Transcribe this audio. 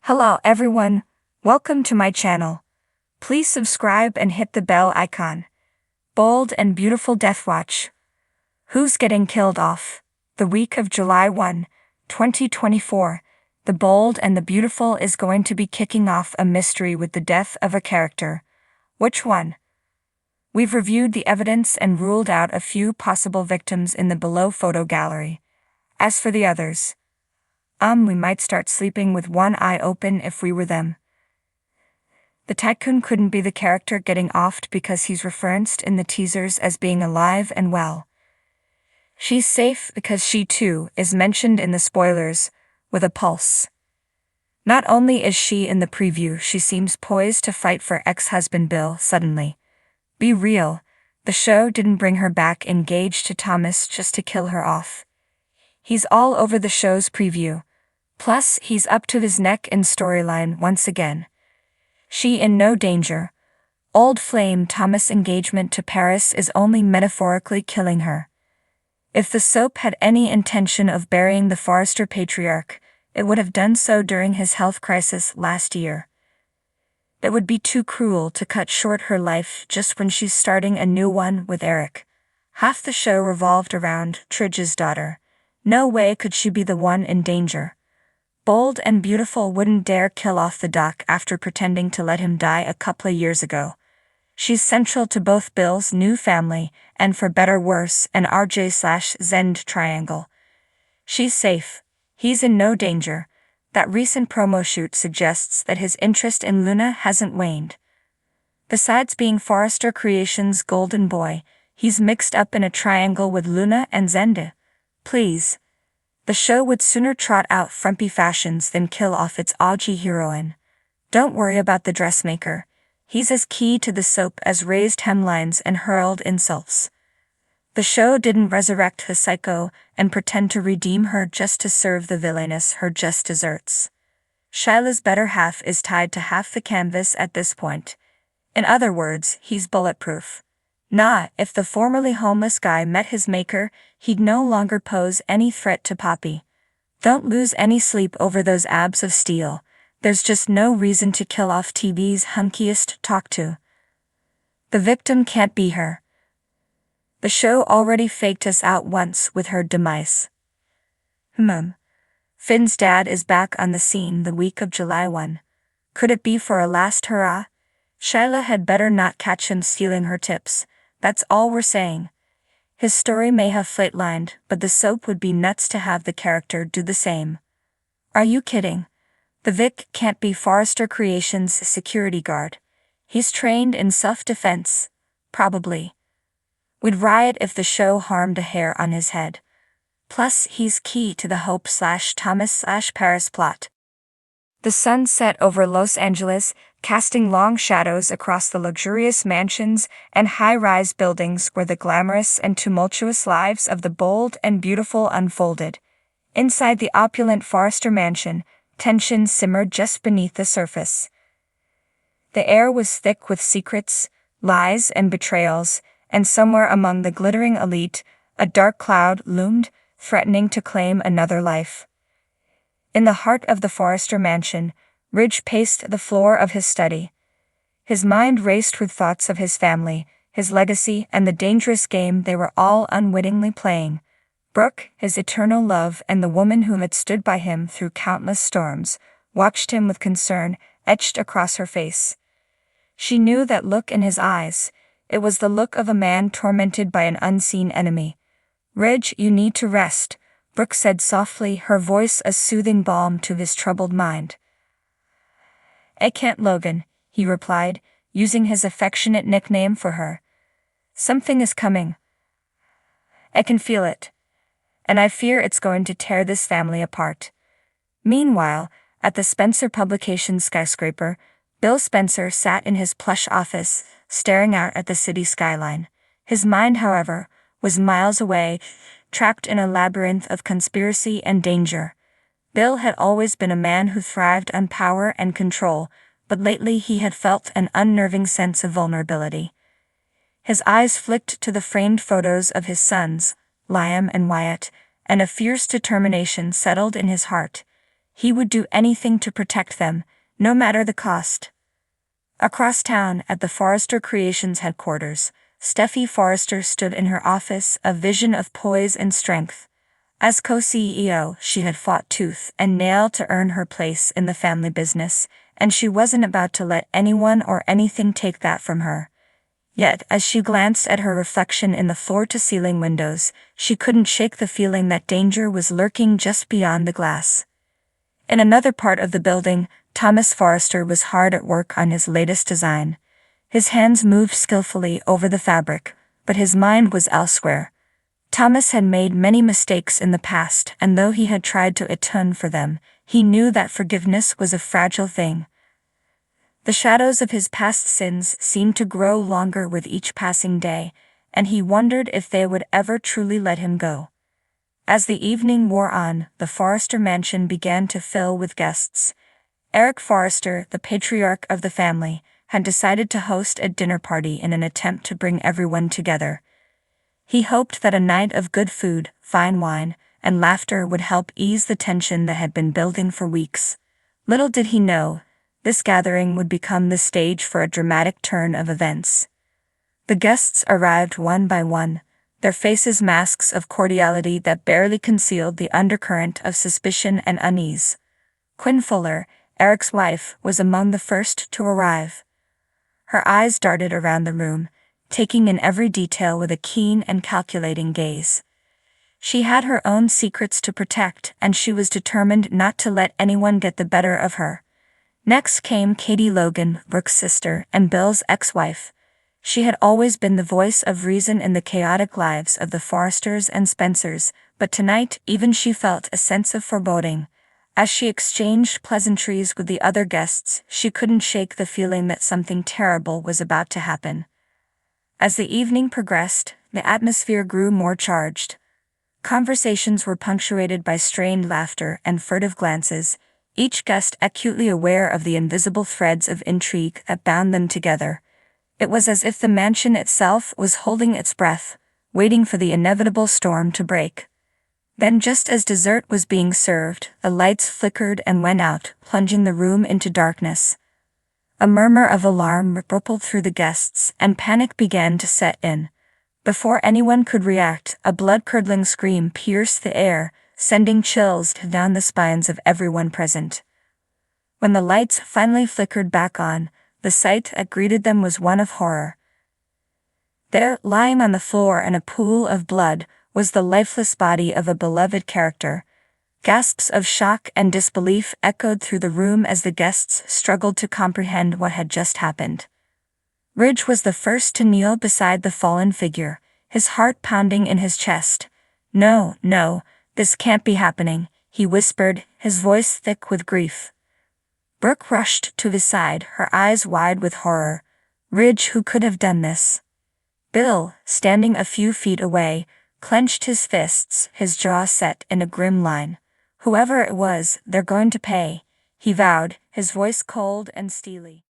Hello everyone, welcome to my channel. Please subscribe and hit the bell icon. Bold and beautiful Death Watch. Who's getting killed off? The week of July 1, 2024, The Bold and the Beautiful is going to be kicking off a mystery with the death of a character. Which one? We've reviewed the evidence and ruled out a few possible victims in the below photo gallery. As for the others, we might start sleeping with one eye open if we were them. The tycoon couldn't be the character getting offed because he's referenced in the teasers as being alive and well. She's safe because she too is mentioned in the spoilers, with a pulse. Not only is she in the preview, she seems poised to fight for ex-husband Bill suddenly. Be real, the show didn't bring her back engaged to Thomas just to kill her off. He's all over the show's preview. Plus, he's up to his neck in storyline once again. She in no danger. Old flame Thomas' engagement to Paris is only metaphorically killing her. If the soap had any intention of burying the Forrester patriarch, it would have done so during his health crisis last year. It would be too cruel to cut short her life just when she's starting a new one with Eric. Half the show revolved around Tridge's daughter. No way could she be the one in danger. Bold and Beautiful wouldn't dare kill off the doc after pretending to let him die a couple of years ago. She's central to both Bill's new family and, for better worse, an RJ/Zend triangle. She's safe. He's in no danger. That recent promo shoot suggests that his interest in Luna hasn't waned. Besides being Forrester Creations' golden boy, he's mixed up in a triangle with Luna and Zenda. Please. The show would sooner trot out frumpy fashions than kill off its OG heroine. Don't worry about the dressmaker. He's as key to the soap as raised hemlines and hurled insults. The show didn't resurrect the psycho and pretend to redeem her just to serve the villainess her just desserts. Shyla's better half is tied to half the canvas at this point. In other words, he's bulletproof. If the formerly homeless guy met his maker, he'd no longer pose any threat to Poppy. Don't lose any sleep over those abs of steel. There's just no reason to kill off TV's hunkiest talk to. The victim can't be her. The show already faked us out once with her demise. Finn's dad is back on the scene the week of July 1. Could it be for a last hurrah? Shyla had better not catch him stealing her tips. That's all we're saying. His story may have flatlined, but the soap would be nuts to have the character do the same. Are you kidding? The Vic can't be Forrester Creations' security guard. He's trained in self-defense. Probably. We'd riot if the show harmed a hair on his head. Plus, he's key to the Hope/Thomas/Paris plot. The sun set over Los Angeles, casting long shadows across the luxurious mansions and high-rise buildings where the glamorous and tumultuous lives of the bold and beautiful unfolded. Inside the opulent Forrester mansion, tension simmered just beneath the surface. The air was thick with secrets, lies, and betrayals, and somewhere among the glittering elite, a dark cloud loomed, threatening to claim another life. In the heart of the Forrester mansion, Ridge paced the floor of his study. His mind raced with thoughts of his family, his legacy, and the dangerous game they were all unwittingly playing. Brooke, his eternal love and the woman who had stood by him through countless storms, watched him with concern etched across her face. She knew that look in his eyes. It was the look of a man tormented by an unseen enemy. "Ridge, you need to rest," Brooke said softly, her voice a soothing balm to his troubled mind. "I can't, Logan," he replied, using his affectionate nickname for her. "Something is coming. I can feel it. And I fear it's going to tear this family apart." Meanwhile, at the Spencer Publications skyscraper, Bill Spencer sat in his plush office, staring out at the city skyline. His mind, however, was miles away, trapped in a labyrinth of conspiracy and danger. Bill had always been a man who thrived on power and control, but lately he had felt an unnerving sense of vulnerability. His eyes flicked to the framed photos of his sons, Liam and Wyatt, and a fierce determination settled in his heart. He would do anything to protect them, no matter the cost. Across town, at the Forrester Creations headquarters, Steffi Forrester stood in her office, a vision of poise and strength. As co-CEO, she had fought tooth and nail to earn her place in the family business, and she wasn't about to let anyone or anything take that from her. Yet, as she glanced at her reflection in the floor-to-ceiling windows, she couldn't shake the feeling that danger was lurking just beyond the glass. In another part of the building, Thomas Forrester was hard at work on his latest design. His hands moved skillfully over the fabric, but his mind was elsewhere. Thomas had made many mistakes in the past, and though he had tried to atone for them, he knew that forgiveness was a fragile thing. The shadows of his past sins seemed to grow longer with each passing day, and he wondered if they would ever truly let him go. As the evening wore on, the Forrester mansion began to fill with guests. Eric Forrester, the patriarch of the family, had decided to host a dinner party in an attempt to bring everyone together. He hoped that a night of good food, fine wine, and laughter would help ease the tension that had been building for weeks. Little did he know, this gathering would become the stage for a dramatic turn of events. The guests arrived one by one, their faces masks of cordiality that barely concealed the undercurrent of suspicion and unease. Quinn Fuller, Eric's wife, was among the first to arrive. Her eyes darted around the room, taking in every detail with a keen and calculating gaze. She had her own secrets to protect, and she was determined not to let anyone get the better of her. Next came Katie Logan, Brooke's sister and Bill's ex-wife. She had always been the voice of reason in the chaotic lives of the Forresters and Spencers, but tonight even she felt a sense of foreboding. As she exchanged pleasantries with the other guests, she couldn't shake the feeling that something terrible was about to happen. As the evening progressed, the atmosphere grew more charged. Conversations were punctuated by strained laughter and furtive glances, each guest acutely aware of the invisible threads of intrigue that bound them together. It was as if the mansion itself was holding its breath, waiting for the inevitable storm to break. Then, just as dessert was being served, the lights flickered and went out, plunging the room into darkness. A murmur of alarm rippled through the guests, and panic began to set in. Before anyone could react, a blood-curdling scream pierced the air, sending chills down the spines of everyone present. When the lights finally flickered back on, the sight that greeted them was one of horror. There, lying on the floor in a pool of blood, was the lifeless body of a beloved character. Gasps of shock and disbelief echoed through the room as the guests struggled to comprehend what had just happened. Ridge was the first to kneel beside the fallen figure, his heart pounding in his chest. "No, no, this can't be happening," he whispered, his voice thick with grief. Brooke rushed to his side, her eyes wide with horror. Ridge, who could have done this? Bill, standing a few feet away, clenched his fists, his jaw set in a grim line. "Whoever it was, they're going to pay," he vowed, his voice cold and steely.